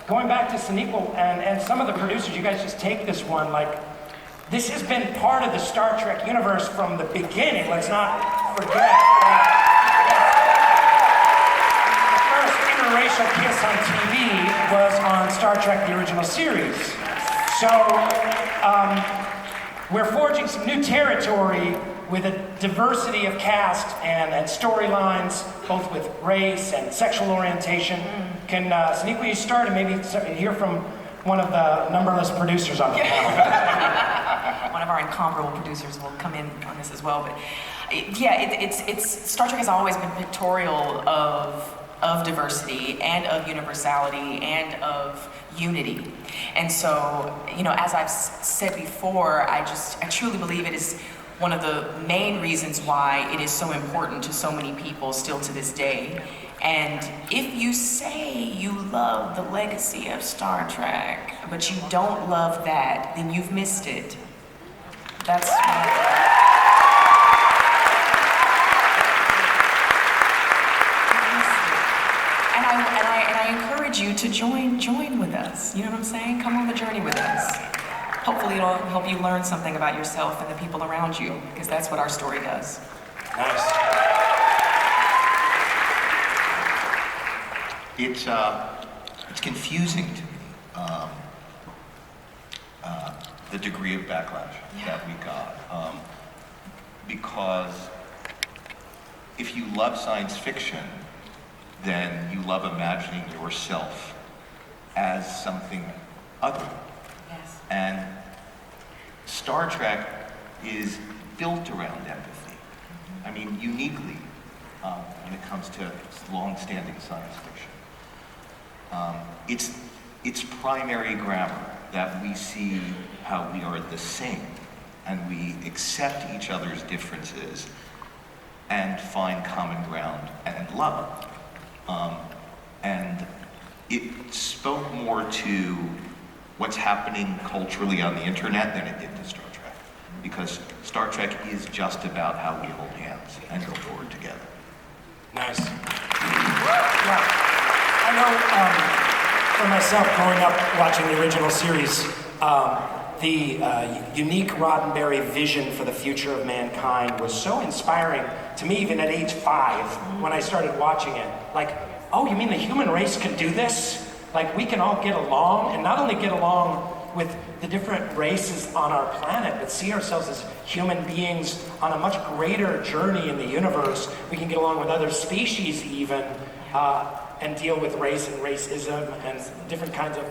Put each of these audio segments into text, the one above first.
going back to Sonequa and some of the producers, you guys just take this one, like, this has been part of the Star Trek universe from the beginning. Let's not forget the first interracial kiss on TV was on Star Trek, the original series. So, we're forging some new territory with a diversity of cast and storylines, both with race and sexual orientation. Can Sonequa, you start and maybe hear from one of the numberless producers on the panel? One of our incomparable producers will come in on this as well. But yeah, it's Star Trek has always been pictorial of diversity and of universality and of unity. And so, you know, as I've said before, I truly believe it is one of the main reasons why it is so important to so many people still to this day. And if you say you love the legacy of Star Trek, but you don't love that, then you've missed it. That's and I encourage you to join with us. You know what I'm saying? Come on the journey with us. Hopefully it'll help you learn something about yourself and the people around you, because that's what our story does. Nice. It's confusing to me, the degree of backlash that we got. Because if you love science fiction, then you love imagining yourself as something other. Yes. And Star Trek is built around empathy. I mean, uniquely, when it comes to long-standing science fiction. It's primary grammar that we see how we are the same and we accept each other's differences and find common ground and love. And it spoke more to what's happening culturally on the internet than it did to Star Trek. Because Star Trek is just about how we hold hands and go forward together. Nice. Yeah. I know, for myself, growing up watching the original series, the unique Roddenberry vision for the future of mankind was so inspiring to me, even at age 5, when I started watching it. Like, oh, you mean the human race can do this? Like, we can all get along, and not only get along with the different races on our planet, but see ourselves as human beings on a much greater journey in the universe. We can get along with other species even, and deal with race and racism and different kinds of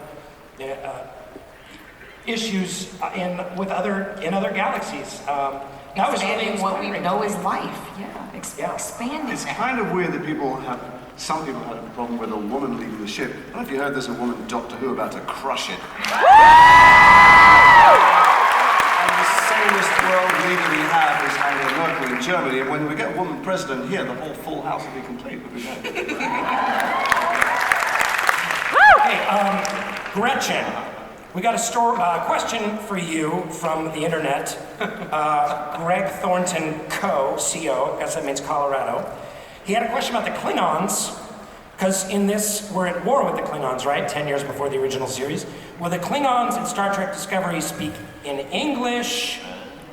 issues in other galaxies. That was really expanding what we inspiring. know is life. Expanding. It's kind of weird that some people have a problem with a woman leading the ship. I don't know if you heard there's a woman in Doctor Who about to crush it. And the sanest world leader we have is Angela Merkel in Germany, and when we get a woman president here, the whole full house will be complete. Hey, Gretchen, we got a question for you from the internet. Greg Thornton Co, I guess that means Colorado. He had a question about the Klingons, because in this, we're at war with the Klingons, right? 10 years before the original series. Will the Klingons in Star Trek Discovery speak in English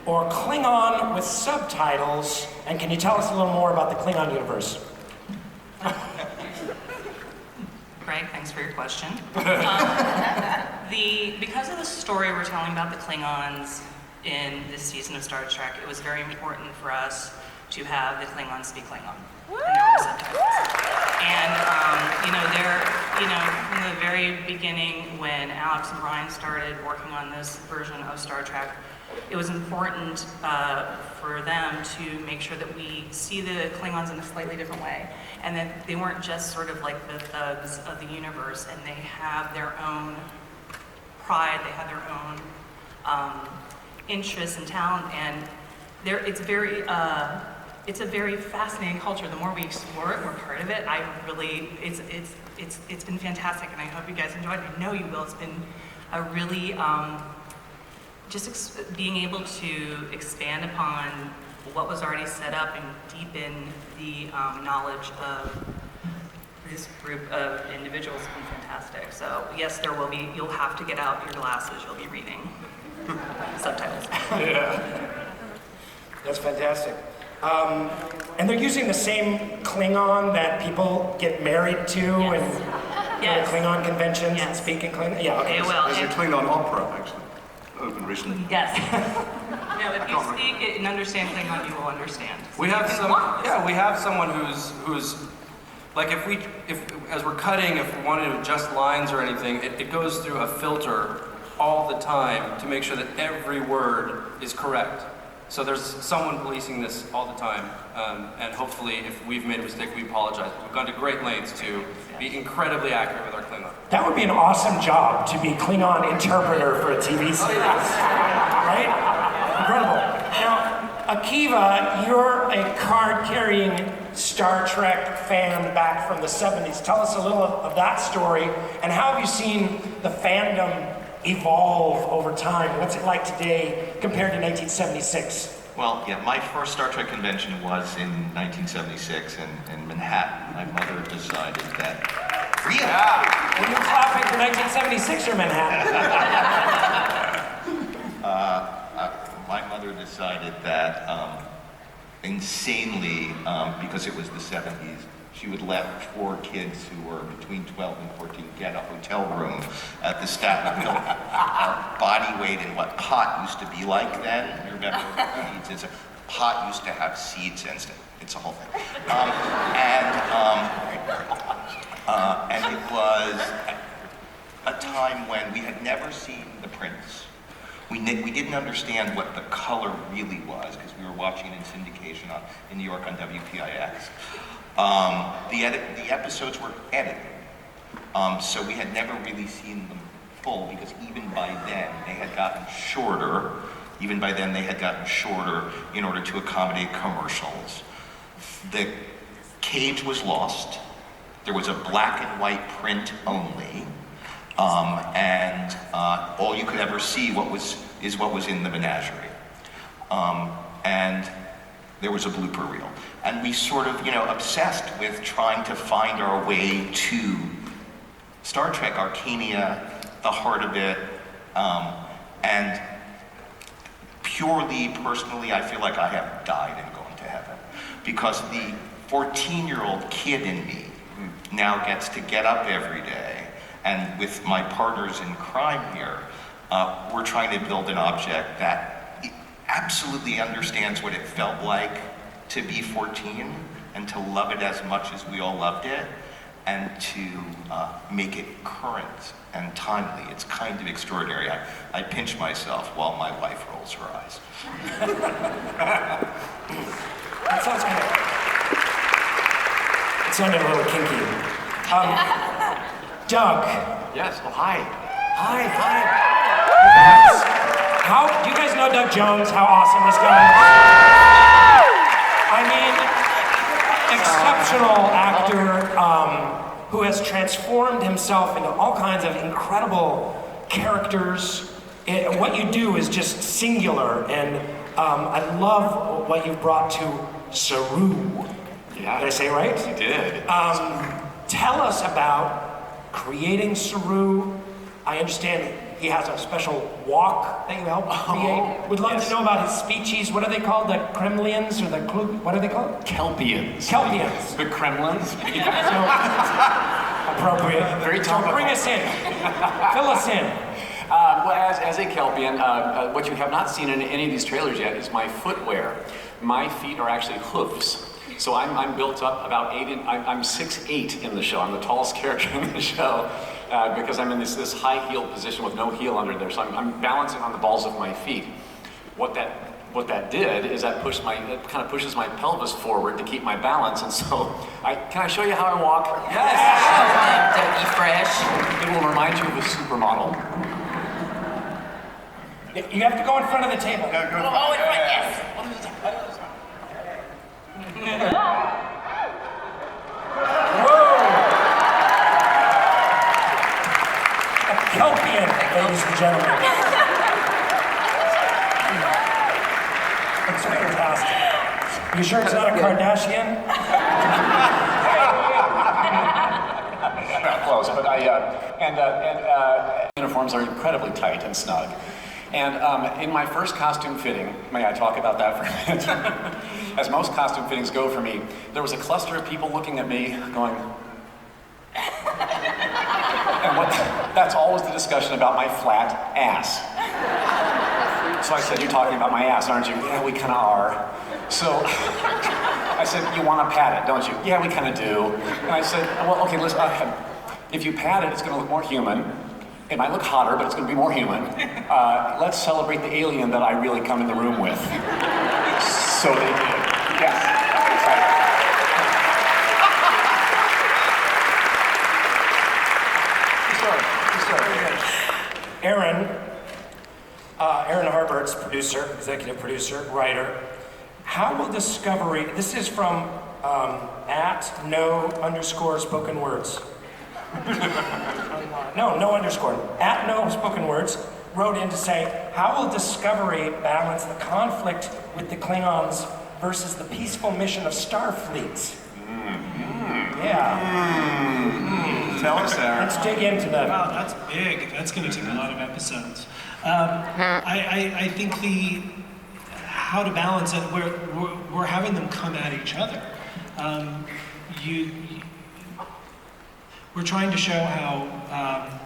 or Klingon with subtitles? And can you tell us a little more about the Klingon universe? Greg, thanks for your question. Because of the story we're telling about the Klingons in this season of Star Trek, it was very important for us to have the Klingons speak Klingon. And there were subtitles. And, from the very beginning, when Alex and Brian started working on this version of Star Trek, it was important for them to make sure that we see the Klingons in a slightly different way, and that they weren't just sort of like the thugs of the universe, and they have their own pride, they have their own interests and talent, and it's a very fascinating culture. The more we explore it, we're part of it. It's been fantastic, and I hope you guys enjoyed it. I know you will. It's been a really being able to expand upon what was already set up and deepen the knowledge of this group of individuals have been fantastic. So yes, you'll have to get out your glasses, you'll be reading subtitles. That's fantastic. And they're using the same Klingon that people get married to and Yes. Klingon conventions and Yes. speak in Klingon. Yeah, okay. They will. There's a Klingon opera, actually, opened recently. Yes. No, if you speak it and understand Klingon, you will understand. We have someone who's like if as we're cutting, if we wanted to adjust lines or anything, it goes through a filter all the time to make sure that every word is correct. So there's someone policing this all the time, and hopefully if we've made a mistake, we apologize. We've gone to great lengths to be incredibly accurate with our Klingon. That would be an awesome job, to be Klingon interpreter for a TV series. Right? Incredible. Now, Akiva, you're a card-carrying Star Trek fan back from the 70s. Tell us a little of that story, and how have you seen the fandom evolve over time? What's it like today compared to 1976? Well, yeah, my first Star Trek convention was in 1976 in Manhattan. My mother decided that... Really? Were you clapping for 1976 or Manhattan? My mother decided that insanely, because it was the 70s, she would let 4 kids who were between 12 and 14 get a hotel room at the Staten Island. Our body weight and what pot used to be like then. You remember seeds? Pot used to have seeds in it. It's a whole thing. And it was a time when we had never seen the prints. We didn't understand what the color really was because we were watching it in syndication in New York on WPIX. The episodes were edited, so we had never really seen them full because even by then they had gotten shorter. Even by then they had gotten shorter in order to accommodate commercials. The cage was lost. There was a black and white print only, and all you could ever see is what was in the menagerie. And there was a blooper reel. And we sort of, obsessed with trying to find our way to Star Trek, Arcania, the heart of it. And purely, personally, I feel like I have died and gone to heaven. Because the 14-year-old kid in me now gets to get up every day. And with my partners in crime here, we're trying to build an object that absolutely understands what it felt like to be 14 and to love it as much as we all loved it, and to make it current and timely. It's kind of extraordinary. I pinch myself while my wife rolls her eyes. That sounds good. It sounded a little kinky. Doug. Yes. Oh, hi. Hi. How do you guys know Doug Jones? How awesome this guy is? I mean, exceptional actor who has transformed himself into all kinds of incredible characters. What you do is just singular, and I love what you've brought to Saru. Yeah. Did I say it right? You did. Tell us about creating Saru. I understand he has a special walk that you helped create. We'd love to know about his species. What are they called? The Kremlians or the what are they called? Kelpians. Kelpians. The Kremlins. So, appropriate. Very So topical. bring us in. Fill us in. Well, as a Kelpian, what you have not seen in any of these trailers yet is my footwear. My feet are actually hooves. So I'm built up about I'm 6'8" in the show. I'm the tallest character in the show because I'm in this high heel position with no heel under there. So I'm balancing on the balls of my feet. What that did is it kind of pushes my pelvis forward to keep my balance. And so can I show you how I walk? Yes. Dougie Fresh. It will remind you of a supermodel. You have to go in front of the table. Oh, in front, yes. A Kelpian, ladies and gentlemen. It's fantastic. You sure it's not a Kardashian? clothes, but uniforms are incredibly tight and snug. And in my first costume fitting, may I talk about that for a minute? As most costume fittings go for me, there was a cluster of people looking at me going, and that's always the discussion about my flat ass. So I said, you're talking about my ass, aren't you? Yeah, we kind of are. So I said, you want to pat it, don't you? Yeah, we kind of do. And I said, well, okay, listen, if you pat it, it's going to look more human. It might look hotter, but it's going to be more human. Let's celebrate the alien that I really come in the room with. So they did. Yes. Aaron Harberts, producer, executive producer, writer. How will Discovery, this is from @no_spoken words. No underscore. @no_spoken words wrote in to say, how will Discovery balance the conflict with the Klingons versus the peaceful mission of Starfleet? Yeah. Tell us, Aaron. Let's dig into that. Wow, that's big. That's going to take a lot of episodes. I think how to balance it, we're having them come at each other. We're trying to show how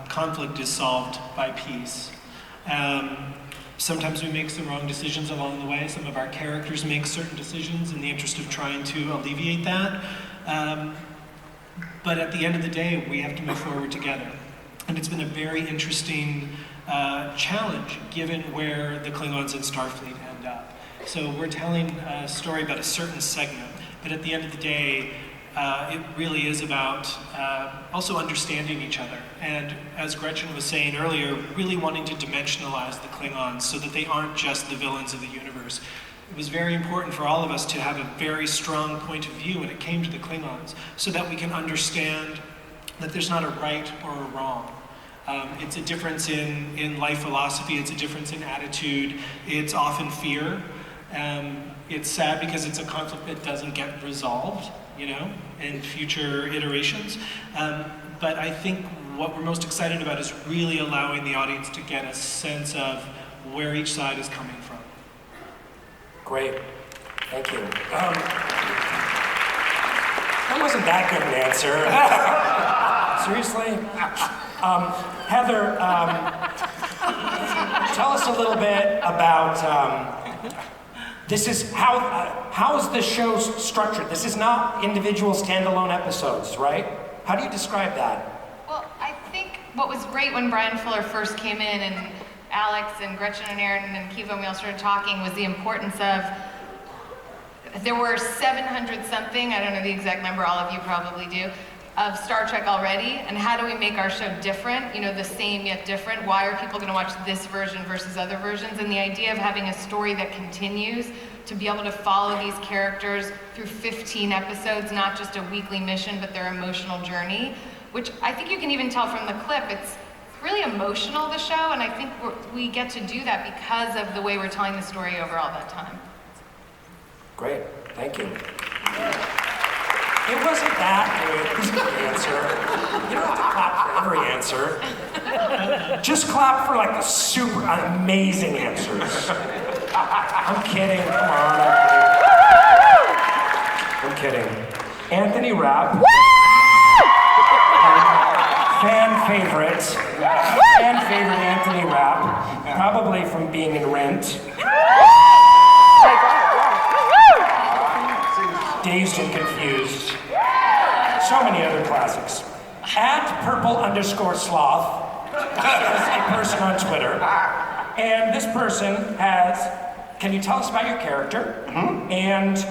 conflict is solved by peace. Sometimes we make some wrong decisions along the way. Some of our characters make certain decisions in the interest of trying to alleviate that. But at the end of the day, we have to move forward together. And it's been a very interesting challenge given where the Klingons and Starfleet end up. So we're telling a story about a certain segment, but at the end of the day, it really is about also understanding each other. And as Gretchen was saying earlier, really wanting to dimensionalize the Klingons so that they aren't just the villains of the universe. It was very important for all of us to have a very strong point of view when it came to the Klingons, so that we can understand that there's not a right or a wrong. It's a difference in life philosophy, it's a difference in attitude, it's often fear. It's sad because it's a conflict that doesn't get resolved, in future iterations. But I think what we're most excited about is really allowing the audience to get a sense of where each side is coming from. Great, thank you. That wasn't that good an answer. Seriously? Heather, tell us a little bit about, this is how is the show structured? This is not individual standalone episodes, right? How do you describe that? Well, I think what was great when Brian Fuller first came in and Alex and Gretchen and Aaron and Akiva and we all started talking was the importance of, there were 700 something, I don't know the exact number, all of you probably do, of Star Trek already, and how do we make our show different, the same yet different? Why are people going to watch this version versus other versions? And the idea of having a story that continues, to be able to follow these characters through 15 episodes, not just a weekly mission, but their emotional journey, which I think you can even tell from the clip, it's really emotional, the show, and I think we get to do that because of the way we're telling the story over all that time. Great, thank you. It wasn't that good answer. You don't have to clap for every answer. Just clap for like the super amazing answers. I'm kidding, come on, I'm kidding. Anthony Rapp. Fan favorite Anthony Rapp, probably from being in Rent. Dazed and Confused. So many other classics. @purple_sloth is a person on Twitter. And this person can you tell us about your character? Mm-hmm. And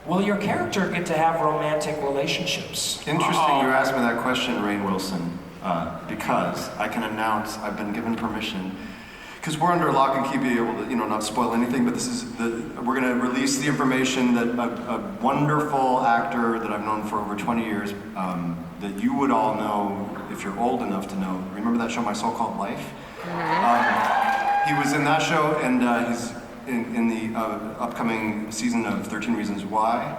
will your character get to have romantic relationships? Interesting you asked me that question, Rainn Wilson, because I can announce I've been given permission. Because we're under lock and key, be able to, not spoil anything, but we're going to release the information that a wonderful actor that I've known for over 20 years, that you would all know if you're old enough to know. Remember that show, My So-Called Life? He was in that show, and he's in the upcoming season of 13 Reasons Why,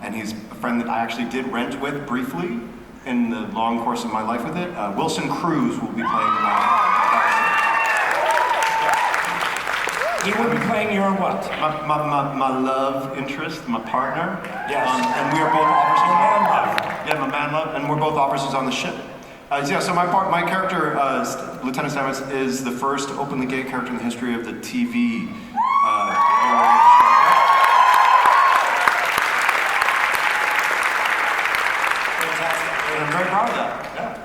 and he's a friend that I actually did Rent with briefly, in the long course of my life with it. Wilson Cruz will be playing He will be playing your what? my love interest, my partner. Yes. And we are both officers. Your man love. Yeah, my man love, and we're both officers on the ship. So my character, Lieutenant Stamets, is the first openly gay character in the history of the TV. Fantastic. And I'm very proud of that. Yeah.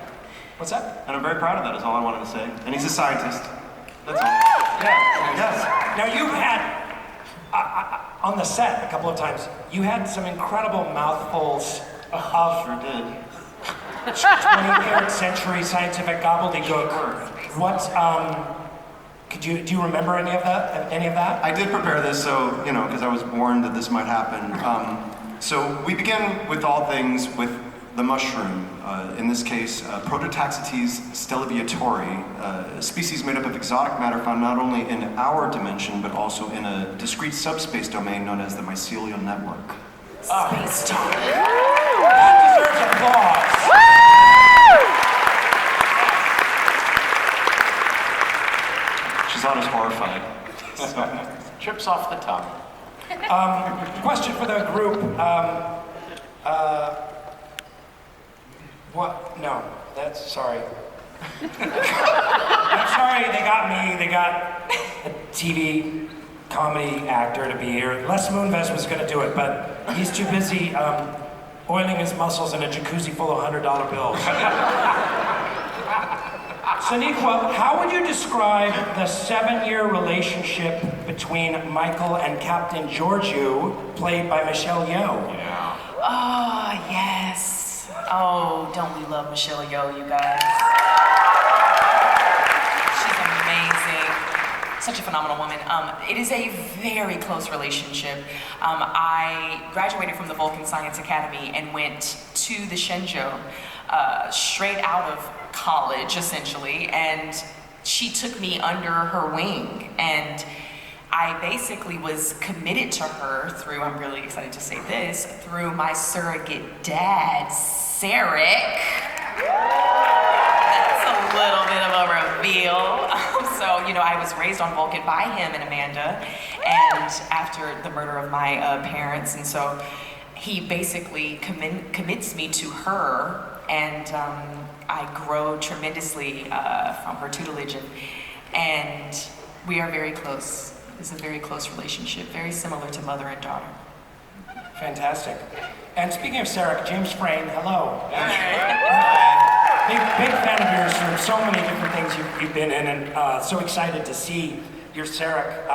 What's that? And I'm very proud of that, is all I wanted to say. And he's a scientist. That's all. Yeah. Yes. Now you've had, on the set a couple of times, you had some incredible mouthfuls of Sure did. 23rd century scientific gobbledygook. What, do you remember any of that? I did prepare this, so, because I was warned that this might happen. So we begin with all things with the mushroom. In this case, Prototaxites stellaviatori, a species made up of exotic matter found not only in our dimension, but also in a discrete subspace domain known as the mycelial network. Space time. That deserves applause. Shazad is horrified. Trips off the tongue. Question for the group. What? No, that's sorry. I'm sorry, they got me. They got a TV comedy actor to be here. Les Moonves was going to do it, but he's too busy oiling his muscles in a jacuzzi full of $100 bills. Sonequa, how would you describe the 7-year relationship between Michael and Captain Georgiou, played by Michelle Yeoh? Yeah. Oh, yes. Oh, don't we love Michelle Yeoh, you guys? She's amazing. Such a phenomenal woman. It is a very close relationship. I graduated from the Vulcan Science Academy and went to the Shenzhou straight out of college, essentially, and she took me under her wing, and I basically was committed to her through, I'm really excited to say this, through my surrogate dad, Sarek. That's a little bit of a reveal. So, I was raised on Vulcan by him and Amanda, and after the murder of my parents, and so he basically commits me to her, and I grow tremendously from her tutelage, and we are very close. It's a very close relationship, very similar to mother and daughter. Fantastic. And speaking of Sarek, James Frain, hello. Big fan of yours from so many different things you've been in, and so excited to see your Sarek.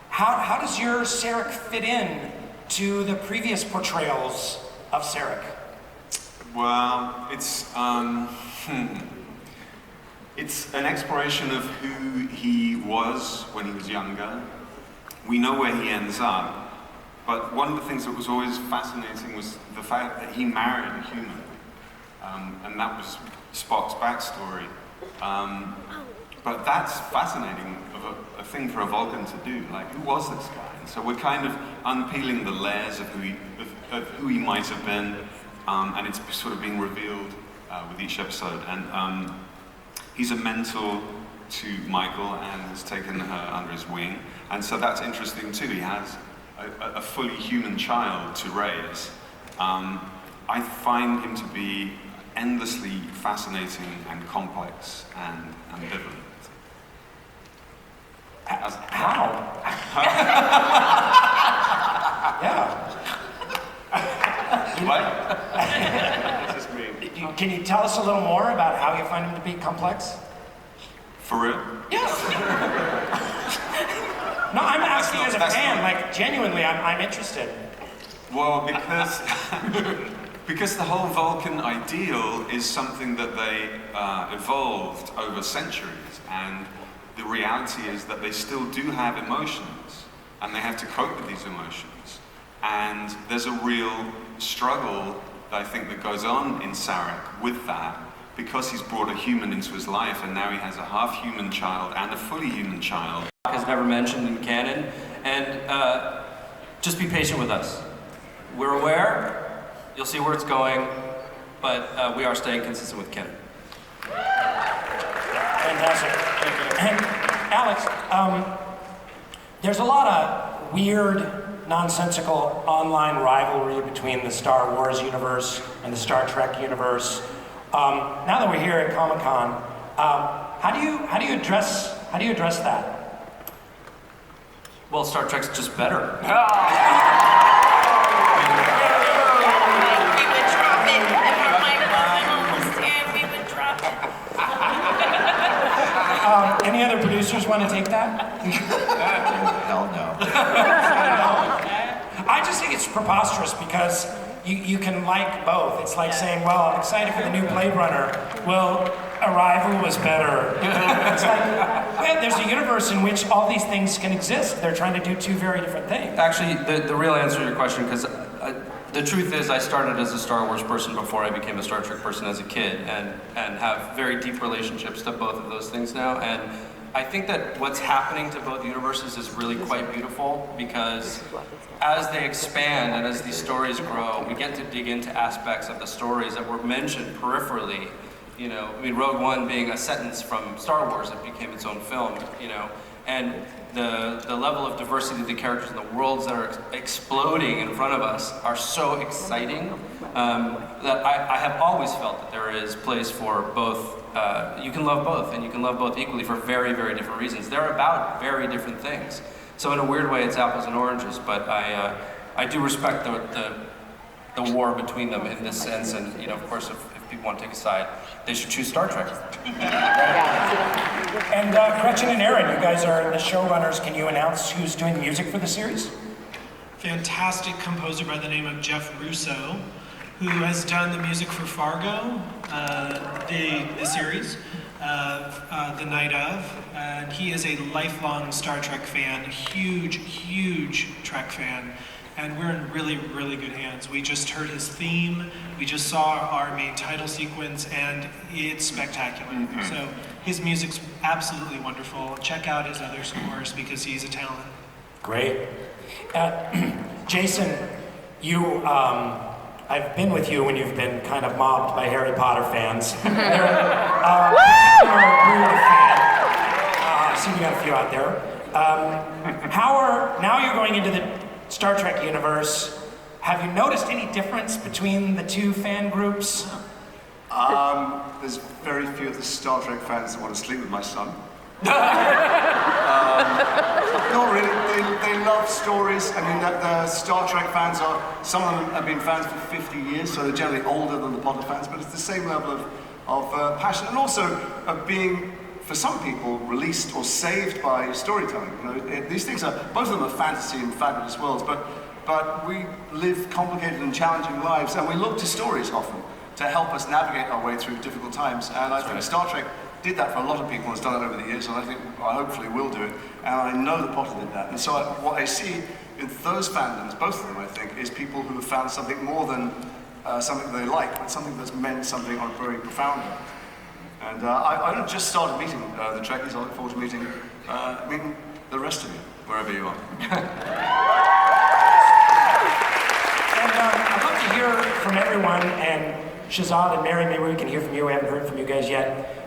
How does your Sarek fit in to the previous portrayals of Sarek? Well, it's an exploration of who he was when he was younger. We know where he ends up, but one of the things that was always fascinating was the fact that he married a human, and that was Spock's backstory. But that's fascinating of a thing for a Vulcan to do. Like, who was this guy? And so we're kind of unpeeling the layers of who he might have been, and it's sort of being revealed with each episode. And he's a mentor to Michael and has taken her under his wing. And so that's interesting too. He has a fully human child to raise. I find him to be endlessly fascinating and complex and ambivalent. How? Yeah. What? This is me. Can you tell us a little more about how you find him to be complex? For real? Yes. No, I'm asking as a fan, like genuinely, I'm interested. Well, because the whole Vulcan ideal is something that they evolved over centuries, and the reality is that they still do have emotions, and they have to cope with these emotions. And there's a real struggle, I think, that goes on in Sarek with that, because he's brought a human into his life, and now he has a half-human child and a fully human child. Is never mentioned in canon, and just be patient with us. We're aware, you'll see where it's going, but we are staying consistent with canon. Fantastic. And Alex, there's a lot of weird, nonsensical online rivalry between the Star Wars universe and the Star Trek universe. Now that we're here at Comic-Con, how do you address that? Well, Star Trek's just better. Any other producers want to take that? Hell no. I just think it's preposterous because you can like both. It's like saying, well, I'm excited for the new Blade Runner. Well, Arrival was better. It's like, well, there's a universe in which all these things can exist. They're trying to do two very different things. Actually, the real answer to your question, because the truth is I started as a Star Wars person before I became a Star Trek person as a kid, and have very deep relationships to both of those things now. And I think that what's happening to both universes is really quite beautiful, because as they expand and as these stories grow, we get to dig into aspects of the stories that were mentioned peripherally. You know, I mean, Rogue One being a sentence from Star Wars, it became its own film, you know, and the level of diversity of the characters and the worlds that are exploding in front of us are so exciting that I have always felt that there is place for both. You can love both, and you can love both equally for very, very different reasons. They're about very different things. So in a weird way, it's apples and oranges, but I do respect the war between them in this sense, and, you know, of course, if people want to take a side, they should choose Star Trek. And Gretchen and Aaron, you guys are the showrunners. Can you announce who's doing the music for the series? Fantastic composer by the name of Jeff Russo, who has done the music for Fargo, the series, the night of. And he is a lifelong Star Trek fan, huge Trek fan. And we're in really, really good hands. We just heard his theme, we just saw our main title sequence, and it's spectacular. So his music's absolutely wonderful. Check out his other scores because he's a talent. Great. Jason, I've been with you when you've been kind of mobbed by Harry Potter fans. You're a weird fan. I see we got a few out there. Now you're going into the Star Trek universe. Have you noticed any difference between the two fan groups? There's very few of the Star Trek fans that want to sleep with my son. Not really. They love stories. I mean, the Star Trek fans some of them have been fans for 50 years, so they're generally older than the Potter fans, but it's the same level of passion, and also of being, for some people, released or saved by storytelling. You know, these things both of them are fantasy and fabulous worlds, but we live complicated and challenging lives, and we look to stories often to help us navigate our way through difficult times. And I think Star Trek did that for a lot of people and has done it over the years, and I hopefully will do it. And I know that Potter did that. And so what I see in those fandoms, both of them, I think, is people who have found something more than something they like, but something that's meant something on a very profound level. And I don't just started meeting the Trekkies. I look forward to meeting the rest of you, wherever you are. And I'd love to hear from everyone, and Shazad and Mary, maybe we can hear from you. We haven't heard from you guys yet.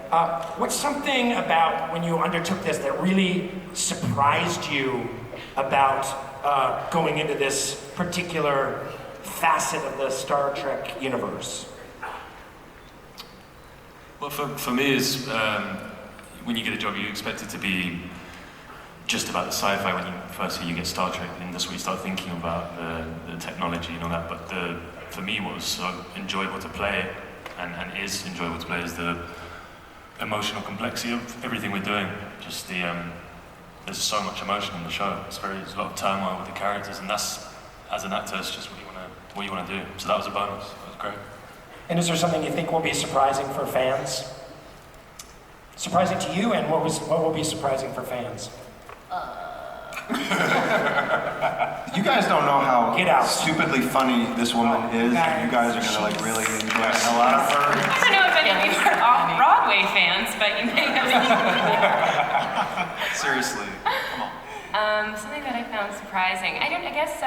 What's something about when you undertook this that really surprised you about going into this particular facet of the Star Trek universe? Well, for me, is when you get a job, you expect it to be just about the sci-fi. When you get Star Trek, and that's when you start thinking about the technology and all that. But for me, what was so enjoyable to play, and is enjoyable to play, is the emotional complexity of everything we're doing. Just there's so much emotion in the show. There's a lot of turmoil with the characters, and that's, as an actor, it's just what you want to do. So that was a bonus. It was great. And is there something you think will be surprising for fans? Surprising to you, and what will be surprising for fans? You guys don't know how Get out. stupidly funny this woman is. You guys are gonna like really enjoy the hell out of her. I don't know if any of you are off-Broadway fans, but you may have. Seriously, come on. Something that I found surprising. I guess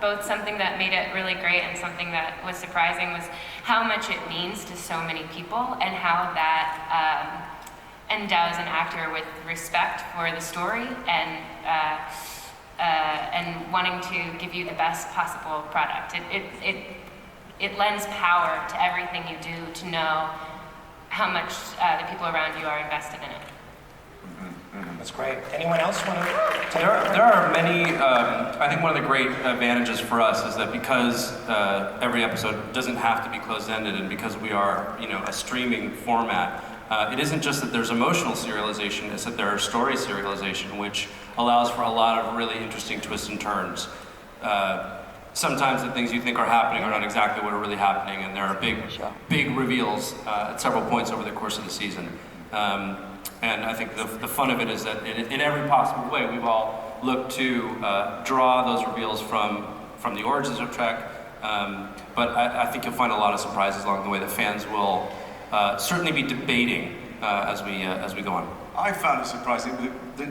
both something that made it really great and something that was surprising was how much it means to so many people and how that endows an actor with respect for the story and wanting to give you the best possible product. It lends power to everything you do to know how much the people around you are invested in it. That's great. Anyone else want to take There are many, I think one of the great advantages for us is that because every episode doesn't have to be closed-ended and because we are, a streaming format, it isn't just that there's emotional serialization, it's that there are story serialization, which allows for a lot of really interesting twists and turns. Sometimes the things you think are happening are not exactly what are really happening, and there are big reveals at several points over the course of the season. And I think the fun of it is that in every possible way, we've all looked to draw those reveals from the origins of Trek. But I think you'll find a lot of surprises along the way that fans will certainly be debating as we go on. I found it surprising that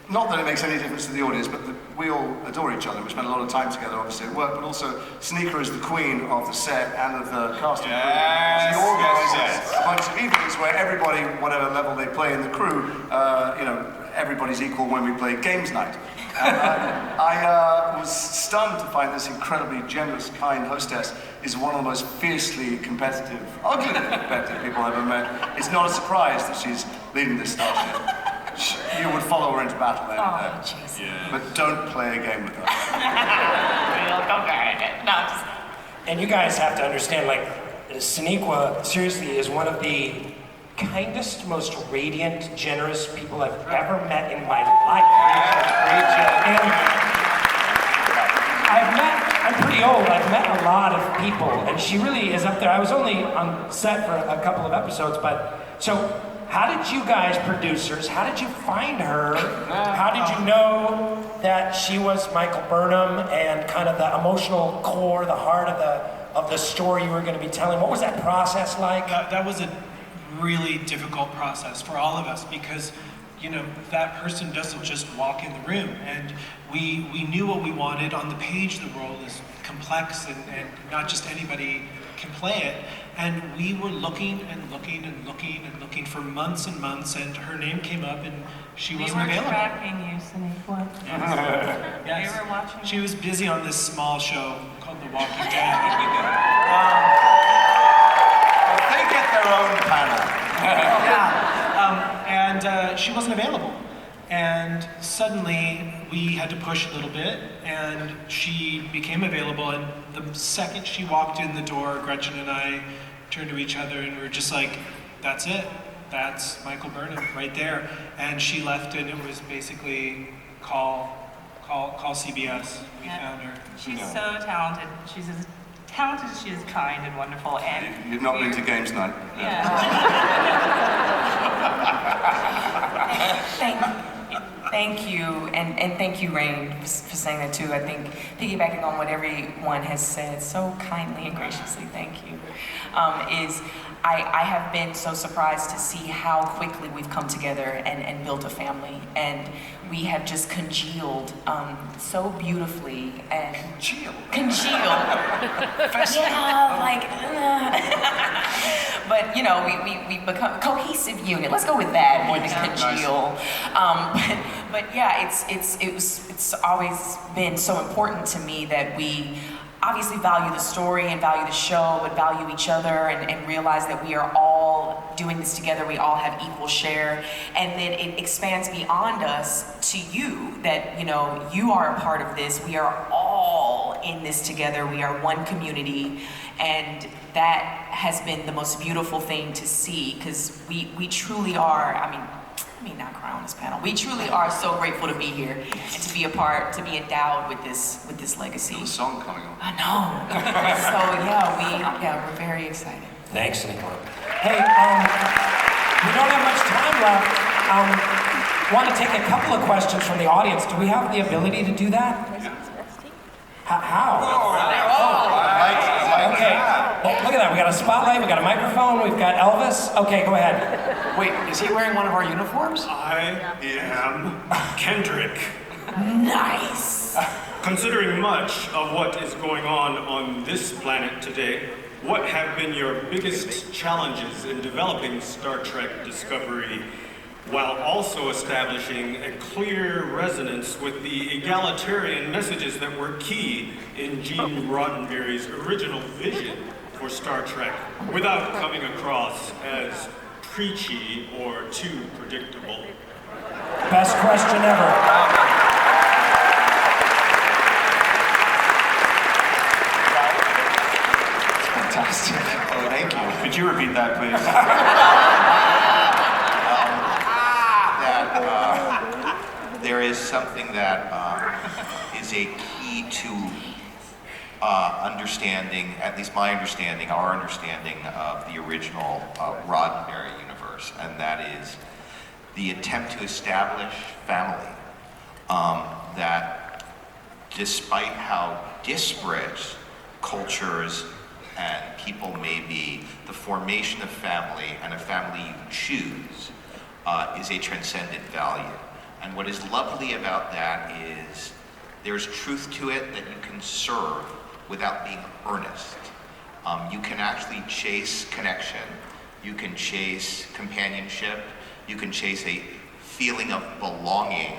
not that it makes any difference to the audience, but that we all adore each other. We spend a lot of time together, obviously, at work, but also Sonequa is the queen of the set and of the casting crew. She organises a bunch of evenings where everybody, whatever level they play in the crew, everybody's equal when we play games night. And I was stunned to find this incredibly generous, kind hostess is one of the most fiercely competitive, ugly competitive people I've ever met. It's not a surprise that she's leading this starship. You would follow her into battle but don't play a game with her. And you guys have to understand, Sonequa, seriously, is one of the kindest, most radiant, generous people I've ever met in my life. And I'm pretty old, I've met a lot of people, and she really is up there. I was only on set for a couple of episodes, so how did you guys, producers, how did you find her? How did you know that she was Michael Burnham and kind of the emotional core, the heart of the story you were going to be telling? What was that process like? That was a really difficult process for all of us because, that person doesn't just walk in the room. And we knew what we wanted. On the page, the role is complex and not just anybody can play it. And we were looking for months and months, and her name came up, and she wasn't available. We were tracking you, Sonequa. Yes. We were watching. She was busy on this small show called The Walking Dead. They get their own panel. And she wasn't available. And suddenly we had to push a little bit, and she became available. And the second she walked in the door, Gretchen and I turned to each other, and we were just like, "That's it. That's Michael Burnham right there." And she left, and it was basically call CBS. We found her. She's so talented. She's as talented as she is kind and wonderful. And You've not been to games night. Thank you, and thank you, Rainn, for saying that too. I think piggybacking on what everyone has said so kindly and graciously, thank you, is I have been so surprised to see how quickly we've come together and built a family, and we have just congealed so beautifully and congealed. But we become a cohesive unit. Let's go with that more than congeal. But yeah, it's always been so important to me that we obviously value the story and value the show, but value each other and realize that we are all doing this together. We all have equal share, and then it expands beyond us to you, that you are a part of this. We are all in this together. We are one community, and that has been the most beautiful thing to see, because we truly are, I mean not cry on this panel. We truly are so grateful to be here and to be a part, to be endowed with this legacy. There's a song coming on. I know. So we're very excited. Thanks, Sonequa. Hey, we don't have much time left. Want to take a couple of questions from the audience. Do we have the ability to do that? How? Okay. Well, look at that. We got a spotlight. We got a microphone. We've got Elvis. Okay, go ahead. Wait, is he wearing one of our uniforms? I am Kendrick. Nice. Considering much of what is going on this planet today, what have been your biggest challenges in developing Star Trek Discovery while also establishing a clear resonance with the egalitarian messages that were key in Gene Roddenberry's original vision for Star Trek without coming across as preachy or too predictable? Best question ever. Fantastic. Oh, thank you. Could you repeat that, please? There is something that is a key to understanding, at least my understanding, our understanding of the original Roddenberry universe, and that is the attempt to establish family. That despite how disparate cultures and people may be, the formation of family and a family you choose is a transcendent value. And what is lovely about that is there's truth to it that you can serve without being earnest. You can actually chase connection, you can chase companionship, you can chase a feeling of belonging,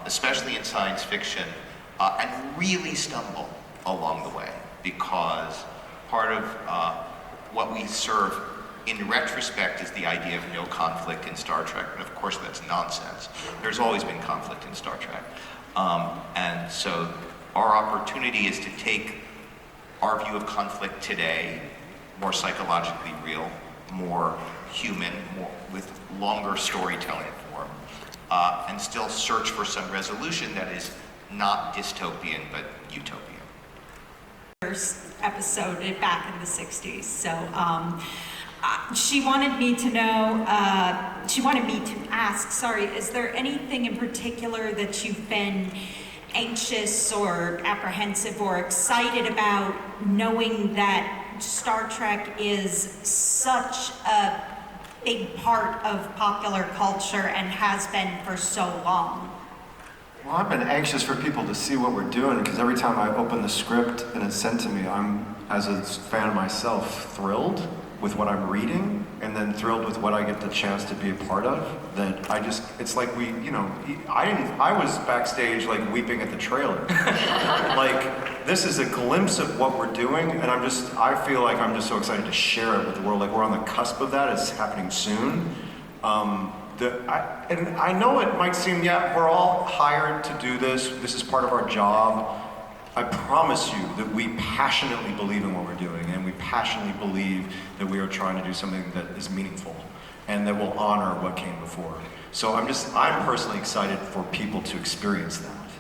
especially in science fiction, and really stumble along the way, because part of what we serve in retrospect is the idea of no conflict in Star Trek, and of course that's nonsense. There's always been conflict in Star Trek. And so our opportunity is to take our view of conflict today, more psychologically real, more human, more with longer storytelling form, and still search for some resolution that is not dystopian, but utopian. First episode back in the 60s. So she wanted me to know, she wanted me to ask, is there anything in particular that you've been anxious or apprehensive or excited about, knowing that Star Trek is such a big part of popular culture and has been for so long? Well, I've been anxious for people to see what we're doing, because every time I open the script and it's sent to me, I'm, as a fan myself, thrilled with what I'm reading, and then thrilled with what I get the chance to be a part of. That I just, it's like we, I was backstage like weeping at the trailer. Like, this is a glimpse of what we're doing, and I feel like I'm just so excited to share it with the world. Like, we're on the cusp of that, it's happening soon. And I know it might seem, we're all hired to do this. This is part of our job. I promise you that we passionately believe in what we're doing, and we passionately believe that we are trying to do something that is meaningful and that will honor what came before. So I'm personally excited for people to experience that.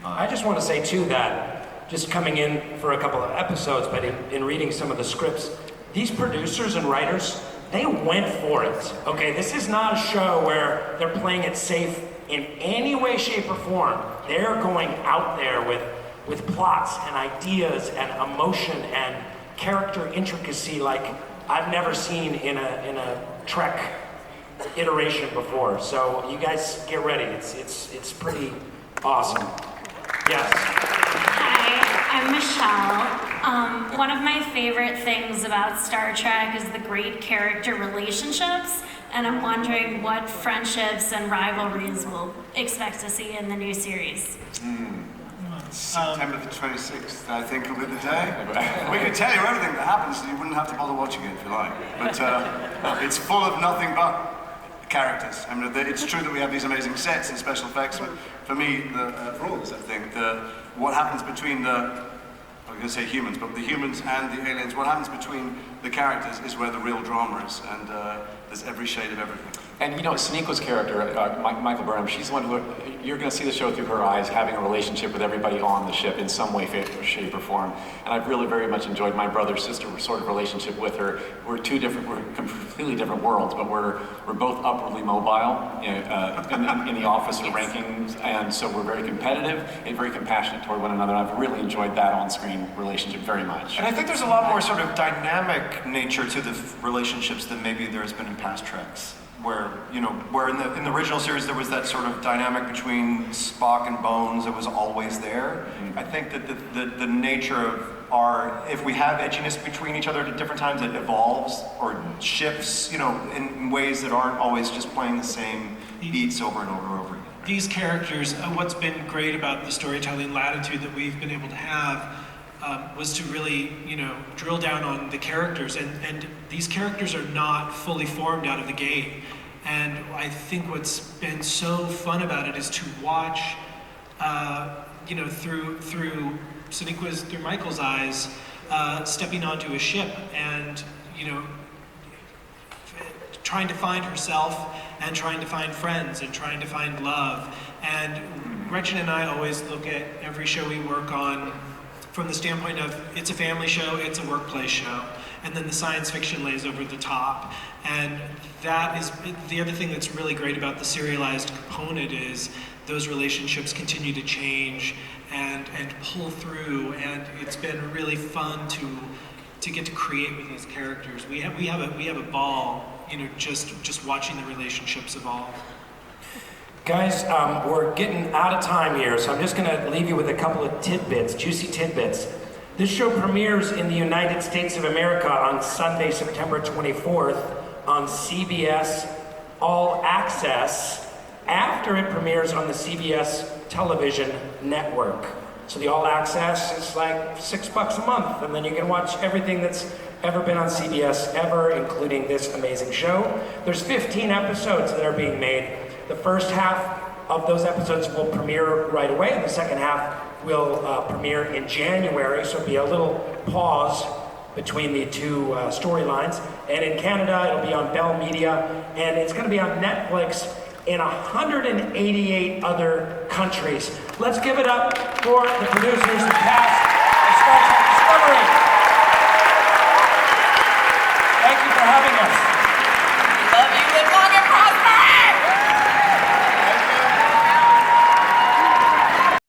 I just want to say too that, just coming in for a couple of episodes, but in reading some of the scripts, these producers and writers, they went for it. Okay, this is not a show where they're playing it safe in any way, shape, or form. They're going out there with plots and ideas and emotion and character intricacy like I've never seen in a Trek iteration before. So you guys get ready. It's pretty awesome. Yes. Hi, I'm Michelle. One of my favorite things about Star Trek is the great character relationships, and I'm wondering what friendships and rivalries we'll expect to see in the new series. September the 26th, I think, will be the day. We could tell you everything that happens, so you wouldn't have to bother watching it if you like. But it's full of nothing but characters. I mean, it's true that we have these amazing sets and special effects, but for me, for all of us, I think, what happens between I'm going to say humans, but the humans and the aliens, what happens between the characters is where the real drama is, and there's every shade of everything. And Sonequa's character, Michael Burnham, she's the one who, you're going to see the show through her eyes, having a relationship with everybody on the ship in some way, shape, or form. And I've really very much enjoyed my brother-sister sort of relationship with her. We're completely different worlds, but we're both upwardly mobile in the officer rankings, and so we're very competitive and very compassionate toward one another. I've really enjoyed that on-screen relationship very much. And I think there's a lot more sort of dynamic nature to the relationships than maybe there has been in past Treks. where in the original series there was that sort of dynamic between Spock and Bones that was always there. I think that the nature of if we have edginess between each other at different times, it evolves or shifts, in ways that aren't always just playing the same beats over and over and over again. These characters, what's been great about the storytelling latitude that we've been able to have was to really, drill down on the characters, and these characters are not fully formed out of the gate. And I think what's been so fun about it is to watch, through Sonequa's, through Michael's eyes, stepping onto a ship and, trying to find herself and trying to find friends and trying to find love. And Gretchen and I always look at every show we work on from the standpoint of it's a family show, it's a workplace show, and then the science fiction lays over the top. And that is the other thing that's really great about the serialized component is those relationships continue to change and pull through, and it's been really fun to get to create with those characters. We have a ball, just watching the relationships evolve. Guys, we're getting out of time here, so I'm just going to leave you with a couple of tidbits, juicy tidbits. This show premieres in the United States of America on Sunday, September 24th on CBS All Access after it premieres on the CBS television network. So the All Access is like $6 a month, and then you can watch everything that's ever been on CBS ever, including this amazing show. There's 15 episodes that are being made. The first half of those episodes will premiere right away, and the second half will premiere in January, so it'll be a little pause between the two storylines. And in Canada, it'll be on Bell Media, and it's going to be on Netflix in 188 other countries. Let's give it up for the producers, the cast,